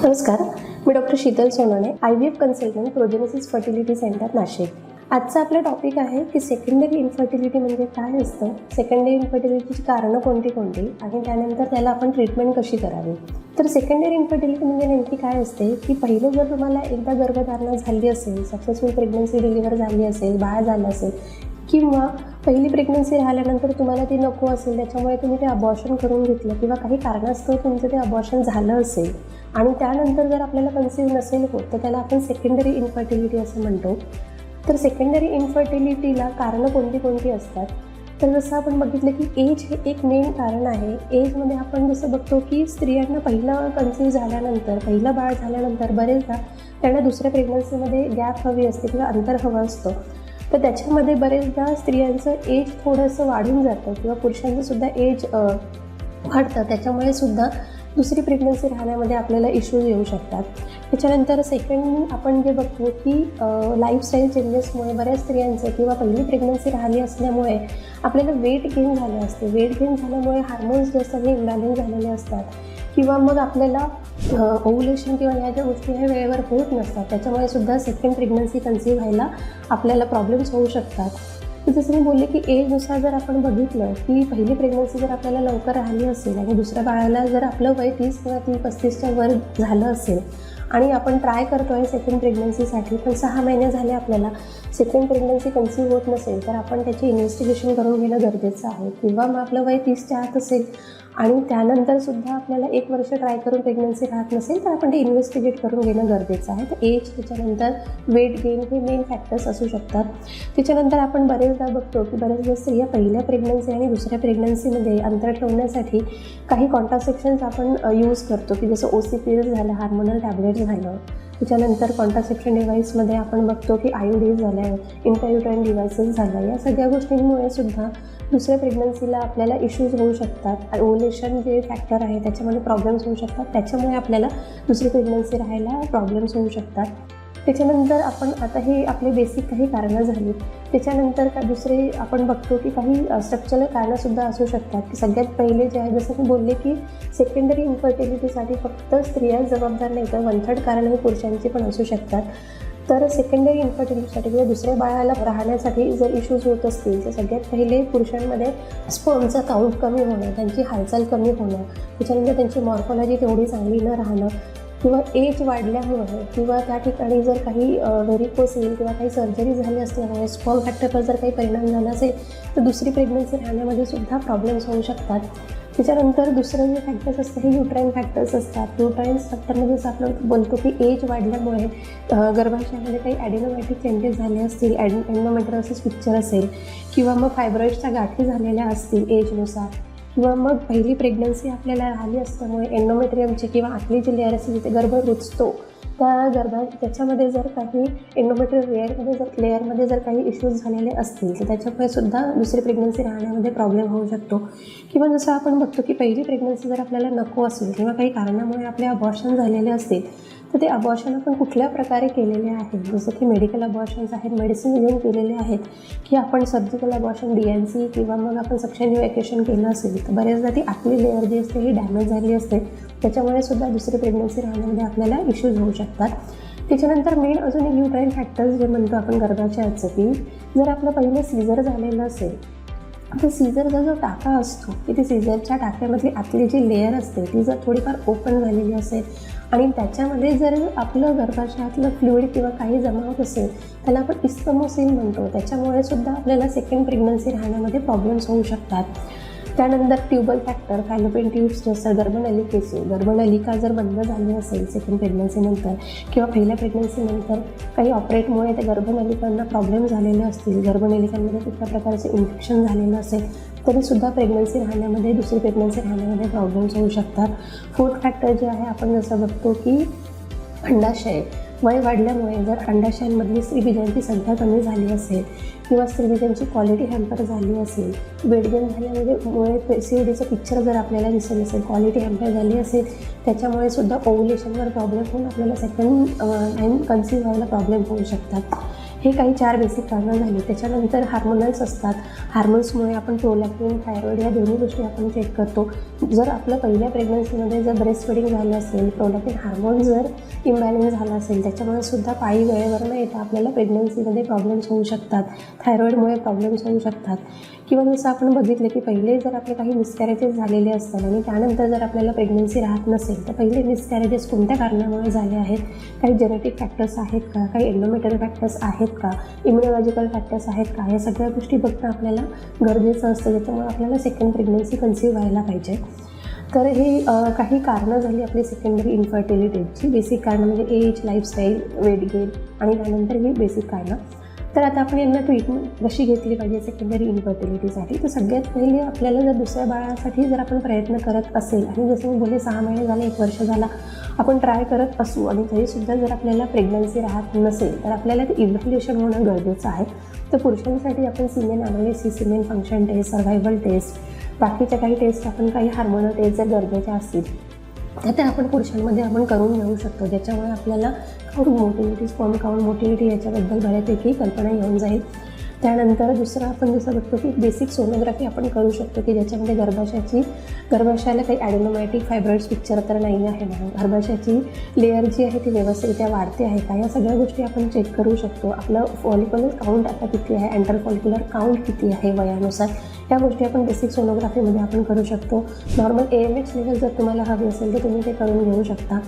नमस्कार, मी doctor Sheetal Sonane, IVF consultant, Progenesis fertility centre, Nashik. आजचा आपला टॉपिक आहे की सेकंडरी इन्फर्टिलिटी म्हणजे काय असतं, सेकंडरी इन्फर्टिलिटीची कारणं कोणती आणि त्यानंतर त्याला आपण ट्रीटमेंट कशी करावी. तर सेकंडरी इन्फर्टिलिटी म्हणजे नेमकी काय असते की पहिलं जर तुम्हाला एकदा गर्भधारणा झाली असेल, सक्सेसफुल प्रेग्नन्सी डिलिव्हर झाली असेल, बाळ झालं असेल किंवा पहिली प्रेग्नन्सी राहिल्यानंतर तुम्हाला ती नको असेल, त्याच्यामुळे तुम्ही ते अबॉर्शन करून घेतलं किंवा काही कारणास्तव तुमचं ते अबॉर्शन झालं असेल आणि त्यानंतर जर आपल्याला कन्सीव्ह नसेल होत तर त्याला आपण सेकंडरी इन्फर्टिलिटी असं म्हणतो. तर सेकंडरी इन्फर्टिलिटीला कारणं कोणती असतात. तर जसं आपण बघितलं की एज हे एक मेन कारण आहे. एजमध्ये आपण जसं बघतो की स्त्रियांना पहिलं कन्सीव्ह झाल्यानंतर, पहिलं बाळ झाल्यानंतर बरेचदा त्यांना दुसऱ्या प्रेग्नन्सीमध्ये गॅप हवी असते किंवा अंतर हवं असतं. तर त्याच्यामध्ये बरेचदा स्त्रियांचं एज थोडंसं वाढून जातं किंवा पुरुषांचंसुद्धा एज वाढतं. त्याच्यामुळे सुद्धा दुसरी प्रेग्नन्सी राहण्यामध्ये आपल्याला इश्यूज येऊ शकतात. त्याच्यानंतर सेकंड आपण जे बघतो की लाईफस्टाईल चेंजेसमुळे बऱ्याच स्त्रियांचं किंवा पहिली प्रेग्नन्सी राहिली असल्यामुळे आपल्याला वेट गेन झाले असते. वेट गेन झाल्यामुळे हार्मोन्स जे असतात हे इम्बॅलन्स झालेले असतात किंवा मग आपल्याला ओव्युलेशन किंवा ह्या ज्या गोष्टी ह्या वेळेवर होत नसतात. त्याच्यामुळे सुद्धा सेकंड प्रेग्नन्सी कन्सीव्ह व्हायला आपल्याला प्रॉब्लेम्स होऊ शकतात. जसं मी बोलले की एजनुसार जर आपण बघितलं की पहिली प्रेग्नन्सी जर आपल्याला लवकर राहिली असेल आणि दुसऱ्या बाळाला जर आपलं वय 30 किंवा 35च्या वर झालं असेल आणि आपण ट्राय करतो आहे सेकंड प्रेग्नन्सीसाठी, पण 6 महिने झाले आपल्याला सेकंड प्रेग्नन्सी कन्सीव्ह होत नसेल तर आपण त्याची इन्व्हेस्टिगेशन करून घेणं गरजेचं आहे. किंवा मग आपलं वय 30च्या आत असेल आणि त्यानंतरसुद्धा आपल्याला 1 वर्ष ट्राय करून प्रेग्नन्सी राहत नसेल तर आपण ते इन्व्हेस्टिगेट करून घेणं गरजेचं आहे. तर एज, त्याच्यानंतर वेट गेन हे मेन फॅक्टर्स असू शकतात. त्याच्यानंतर आपण बरेचदा बघतो की बऱ्याचदा स्त्रिया पहिल्या प्रेग्नन्सी आणि दुसऱ्या प्रेग्नन्सीमध्ये अंतर ठेवण्यासाठी काही कॉन्ट्रासेप्शन्स आपण यूज करतो की जसं OCPS झालं, हार्मोनल टॅबलेट झालं. त्याच्यानंतर कॉन्ट्रासेप्शन डिव्हाइसमध्ये आपण बघतो की IUDs झाल्या, इंट्रायुटराईन डिव्हाइसेस झाल्या. या सगळ्या गोष्टींमुळे सुद्धा दुसऱ्या प्रेग्नन्सीला आपल्याला इश्यूज होऊ शकतात. ओव्युलेशन जे फॅक्टर आहे त्याच्यामध्ये प्रॉब्लेम्स होऊ शकतात. त्याच्यामुळे आपल्याला दुसरी प्रेग्नन्सी राहायला प्रॉब्लेम्स होऊ शकतात. त्याच्यानंतर आपण आता हे आपले बेसिक काही कारणं झाली. त्याच्यानंतर दुसरे आपण बघतो की काही स्ट्रक्चरल कारणंसुद्धा असू शकतात. की सगळ्यात पहिले जे आहे, जसं मी बोलले की सेकंडरी इन्फर्टिलिटीसाठी फक्त स्त्रिया जबाबदार नाही तर 1/3 कारण हे पुरुषांची पण असू शकतात. तर सेकंडरी इन्फर्टिलिटीसाठी किंवा दुसऱ्या बाळाला राहण्यासाठी जर इश्यूज होत असतील तर सगळ्यात पहिले पुरुषांमध्ये स्पर्मचा काउंट कमी होणं, त्यांची हालचाल कमी होणं, त्याच्यानंतर त्यांची मॉर्फॉलॉजी तेवढी चांगली न राहणं किंवा एज वाढल्यामुळे किंवा त्या ठिकाणी जर काही व्हेरिकोस येईल किंवा काही सर्जरी झाली असल्यामुळे स्पर्म फॅक्टरवर जर काही परिणाम झाला असेल तर दुसरी प्रेग्नन्सी राहण्यामध्ये सुद्धा प्रॉब्लेम्स होऊ शकतात. त्याच्यानंतर दुसरं जे फॅक्टर्स असतात हे यूट्राईन फॅक्टर्स असतात. यूट्राईन फॅक्टरमध्ये जसं आपण बोलतो की एज वाढल्यामुळे गर्भाशयामध्ये काही ॲडिनोमॅटिक चेंजेस झाले असतील, एंडोमेट्रियोसिस पिक्चर असेल किंवा मग फायब्रॉइड्सच्या गाठी झालेल्या असतील एजनुसार किंवा मग पहिली प्रेग्नन्सी आपल्याला राहिली असल्यामुळे एंडोमेट्रियमचे किंवा आतली जी लेअर असते जिथे गर्भ रुजतो त्याच्यामध्ये जर काही एंडोमेट्रियल लेअरमध्ये जर काही इश्यूज झालेले असतील तर त्याच्यामुळे सुद्धा दुसरी प्रेग्नन्सी राहण्यामध्ये प्रॉब्लेम होऊ शकतो. किंवा जसं आपण बघतो की पहिली प्रेग्नन्सी जर आपल्याला नको असेल किंवा काही कारणामुळे आपले अबॉर्शन झालेले असतील तर ते अबॉर्शन आपण कुठल्या प्रकारे केलेले आहेत, जसं की मेडिकल अबॉर्शन्स आहेत, मेडिसिन घेऊन केलेले आहेत की आपण सर्जिकल अबॉर्शन DNC किंवा मग आपण सक्शन इव्हॅक्युएशन केलं असेल तर बऱ्याचदा ती आतली लेअर जी असते ही डॅमेज झाली असते. त्याच्यामुळे सुद्धा दुसरी प्रेग्नन्सी राहण्यामध्ये आपल्याला इश्यूज होऊ शकतात. त्याच्यानंतर मेन अजून एक न्यूट्राईन फॅक्टर्स जे म्हणतो आपण गर्भाशयाचं की जर आपलं पहिलं सीझर झालेलं असेल तर सीझरचा जो टाका असतो की ती सीझरच्या टाक्यामधली आतली जी लेअर असते ती जर थोडीफार ओपन झालेली असेल आणि त्याच्यामध्ये जर आपलं गर्भाशयातलं फ्लुइड किंवा काही जमा होत असेल त्याला आपण इस्कमोसिल म्हणतो. त्याच्यामुळे सुद्धा आपल्याला सेकंड प्रेग्नन्सी राहण्यामध्ये प्रॉब्लेम्स होऊ शकतात. त्यानंतर ट्युबल फॅक्टर, फॅलोपियन ट्यूब्स जे असतात, गर्भनलिका जर बंद झाली असेल सेकंड प्रेग्नन्सीनंतर किंवा पहिल्या प्रेग्नन्सीनंतर काही ऑपरेटमुळे त्या गर्भनलिकांना प्रॉब्लेम झालेले असतील, गर्भनलिकांमध्ये कुठल्या प्रकारचे इन्फेक्शन झालेलं असेल तरीसुद्धा प्रेग्नन्सी राहण्यामध्ये, दुसरी प्रेग्नन्सी राहण्यामध्ये प्रॉब्लेम्स होऊ शकतात. फोर्थ फॅक्टर जे आहे आपण जसं बघतो की अंडाशय, वय वाढल्यामुळे जर अंडाशयांमधली स्त्रीबीजांची संख्या कमी झाली असेल किंवा स्त्रीबीजांची क्वालिटी हॅम्पर झाली असेल, वेट गेन झाल्यामुळे PCODचं पिक्चर जर आपल्याला दिसत असेल, क्वालिटी हॅम्पर झाली असेल, त्याच्यामुळे सुद्धा ओव्युलेशनवर प्रॉब्लेम होऊन आपल्याला सेकंड टाईम कन्सीव्ह व्हायला प्रॉब्लेम होऊ शकतात. हे काही 4 बेसिक कारणं झाली. त्याच्यानंतर हार्मोनल्स असतात. हार्मोन्समुळे आपण प्रोलॅक्टिन, थायरॉईड या दोन्ही गोष्टी आपण चेक करतो. जर आपलं पहिल्या प्रेग्नन्सीमध्ये जर ब्रेस्ट फिडिंग झालं असेल, प्रोलॅक्टिन हार्मोन जर इम्बॅलन्स झाला असेल, त्याच्यामुळे सुद्धा पाळी वेळेवर न येता आपल्याला प्रेग्नन्सीमध्ये प्रॉब्लेम्स होऊ शकतात. थायरॉईडमुळे प्रॉब्लेम्स होऊ शकतात. किंवा जसं आपण बघितलं की पहिले जर आपले काही मिसकॅरेजेस झालेले असतात आणि त्यानंतर जर आपल्याला प्रेग्नन्सी राहत नसेल, तर पहिले मिसकॅरेजेस कोणत्या कारणामुळे झाले आहेत, काही जेनेटिक फॅक्टर्स आहेत का, काही एंडोमेट्रियल फॅक्टर्स आहेत का, इम्युनॉलॉजिकल फॅक्टर्स आहेत का, या सगळ्या गोष्टी बघणं आपल्याला गरजेचं असतं. त्याच्यामुळे आपल्याला सेकंड प्रेग्नन्सी कन्सीव्ह व्हायला पाहिजे. तर हे काही कारणं झाली आपली सेकंडरी इन्फर्टिलिटीची. बेसिक कारणं म्हणजे एज, लाईफस्टाईल, वेट गेन आणि त्यानंतर ही बेसिक कारणं. तर आता आपण यांना ट्रीटमेंट कशी घेतली पाहिजे सेकंडरी इन्फर्टिलिटीसाठी. तर सगळ्यात पहिले आपल्याला जर दुसऱ्या बाळासाठी जर आपण प्रयत्न करत असेल आणि जसं मी बोलले 6 महिने झाले, 1 वर्ष झाला आपण ट्राय करत असू आणि तरीसुद्धा जर आपल्याला प्रेग्नन्सी राहत नसेल, तर आपल्याला ते इव्हॅल्युएशन होणं गरजेचं आहे. तर पुरुषांसाठी आपण semen analysis, semen function test, survival test, बाकीच्या काही टेस्ट, आपण काही हार्मोनल टेस्ट जर गरजेच्या असतील तर त्या आपण पुरुषांमध्ये आपण करून घेऊ शकतो. ज्याच्यामुळे आपल्याला count motility, sperm count motility याच्याबद्दल बऱ्यापैकी कल्पना येऊन जाईल. त्यानंतर दुसरं आपण जसं बघतो की बेसिक सोनोग्राफी आपण करू शकतो की ज्याच्यामध्ये गर्भाशयाला काही ॲडेनोमॅटिक फायब्रॉइड्स पिक्चर तर नाही आहे ना, गर्भाशयाची लेअर जी आहे ती व्यवस्थितरित्या वाढते आहे का, या सगळ्या गोष्टी आपण चेक करू शकतो. आपलं फॉलिक्युलर काउंट आता किती आहे, एंटर फॉलिक्युलर काउंट किती आहे वयानुसार, या गोष्टी आपण बेसिक सोनोग्राफीमध्ये आपण करू शकतो. नॉर्मल AMH लेवल जर तुम्हाला हवी असेल तर तुम्ही ते करून घेऊ शकता.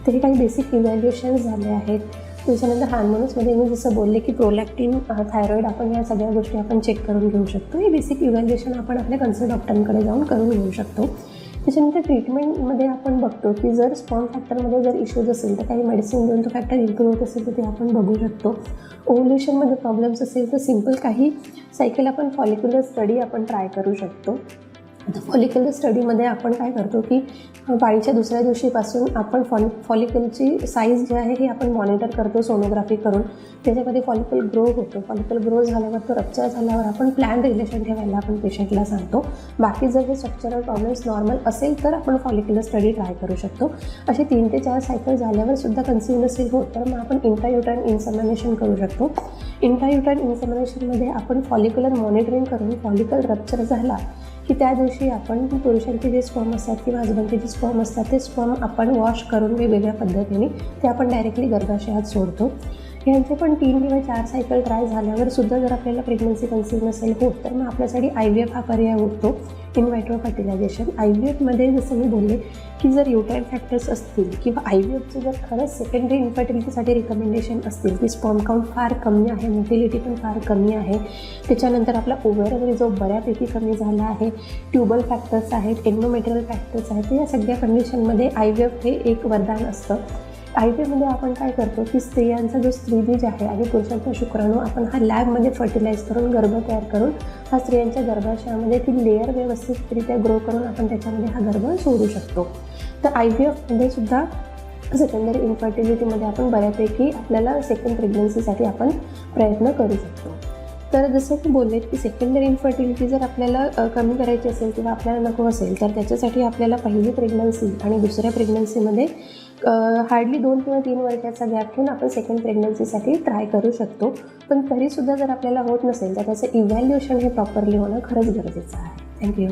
तर हे काही बेसिक इव्हॅल्युएशन्स झाले आहेत. त्याच्यानंतर हार्मोन्समध्ये मी जसं बोलले की प्रोलॅक्टिन, थायरॉईड, आपण या सगळ्या गोष्टी आपण चेक करून घेऊ शकतो. हे बेसिक इव्हॅल्युएशन आपण आपल्या कन्सल्ट डॉक्टरांकडे जाऊन करून घेऊ शकतो. त्याच्यानंतर ट्रीटमेंटमध्ये आपण बघतो की जर स्पर्म फॅक्टरमध्ये जर इश्यूज असेल तर काही मेडिसिन देऊन तो फॅक्टर इम्प्रूव्ह होत असेल तर ते आपण बघू शकतो. ओव्ह्युलेशनमध्ये प्रॉब्लेम्स असेल तर सिम्पल काही सायकल आपण फॉलिक्युलर स्टडी आपण ट्राय करू शकतो. आता फॉलिक्युलर स्टडीमध्ये आपण काय करतो की पाळीच्या दुसऱ्या दिवशीपासून आपण फॉलिकलची साईज जी आहे ही आपण मॉनिटर करतो सोनोग्राफी करून. त्याच्यामध्ये फॉलिकल ग्रो होतो. फॉलिकल ग्रो झाल्यावर तो रप्चर झाल्यावर आपण प्लॅन रिलेशन ठेवायला आपण पेशंटला सांगतो. बाकी जर हे स्ट्रक्चरल प्रॉब्लेम्स नॉर्मल असेल तर आपण फॉलिक्युलर स्टडी ट्राय करू शकतो. असे 3 ते 4 सायकल झाल्यावर सुद्धा कन्सिव्ह नसेल होत तर मग आपण इंट्रायुटराइन इन्सेमिनेशन करू शकतो. इंट्रायुटराइन इन्सेमिनेशनमध्ये आपण फॉलिक्युलर मॉनिटरिंग करून फॉलिकल रप्चर झाला की त्या दिवशी आपण पुरुषांचे जे स्पर्म असतात किंवा हजबंडचे जे स्पर्म असतात ते स्पर्म आपण वॉश करून वेगवेगळ्या पद्धतीने ते आपण डायरेक्टली गर्भाशयात सोडतो. यांचे पण 3 किंवा 4 सायकल ट्राय झाल्यावर सुद्धा जर आपल्याला प्रेग्नन्सी कन्सीव्ह नसेल होत तर मग आपल्यासाठी IVF हा पर्याय उरतो, इन व्हायट्रो फर्टिलायझेशन. IVFमध्ये जसं मी बोलले की जर युटाईन फॅक्टर्स असतील किंवा IVFचे जर खरंच सेकंडरी इन्फर्टिलिटीसाठी रिकमेंडेशन असतील की स्पर्म काउंट फार कमी आहे, मोटिलिटी पण फार कमी आहे, त्याच्यानंतर आपला ओव्हरऑल रिझर्व बऱ्यापैकी कमी झाला आहे, ट्युबल फॅक्टर्स आहेत, एंडोमेट्रियल फॅक्टर्स आहेत, या सगळ्या कंडिशनमध्ये IVF हे एक वरदान असतं. IVFमध्ये आपण काय करतो की स्त्रियांचा जो स्त्रीबीज आहे आणि पुरुषांचा शुक्राणू आपण हा लॅबमध्ये फर्टिलाइज करून गर्भ तयार करून हा स्त्रियांच्या गर्भाशयामध्ये ती लेअर व्यवस्थितरित्या ग्रो करून आपण त्याच्यामध्ये हा गर्भ सोडू शकतो. तर IVFमध्ये सुद्धा सेकंडरी इन्फर्टिलिटीमध्ये आपण बऱ्यापैकी आपल्याला सेकंड प्रेग्नन्सीसाठी आपण प्रयत्न करू शकतो. तर जसं की बोलले की सेकंडरी इन्फर्टिलिटी जर आपल्याला कमी करायची असेल किंवा आपल्याला नको असेल तर त्याच्यासाठी आपल्याला पहिली प्रेग्नन्सी आणि दुसऱ्या प्रेग्नन्सीमध्ये हार्डली 2 किंवा 3 वर्षाचा गॅप ठेवून आपण सेकंड प्रेग्नन्सीसाठी ट्राय करू शकतो. पण तरीसुद्धा जर आपल्याला होत नसेल तर त्याचं इव्हॅल्युएशन हे प्रॉपरली होणं खरंच गरजेचं आहे. थँक्यू.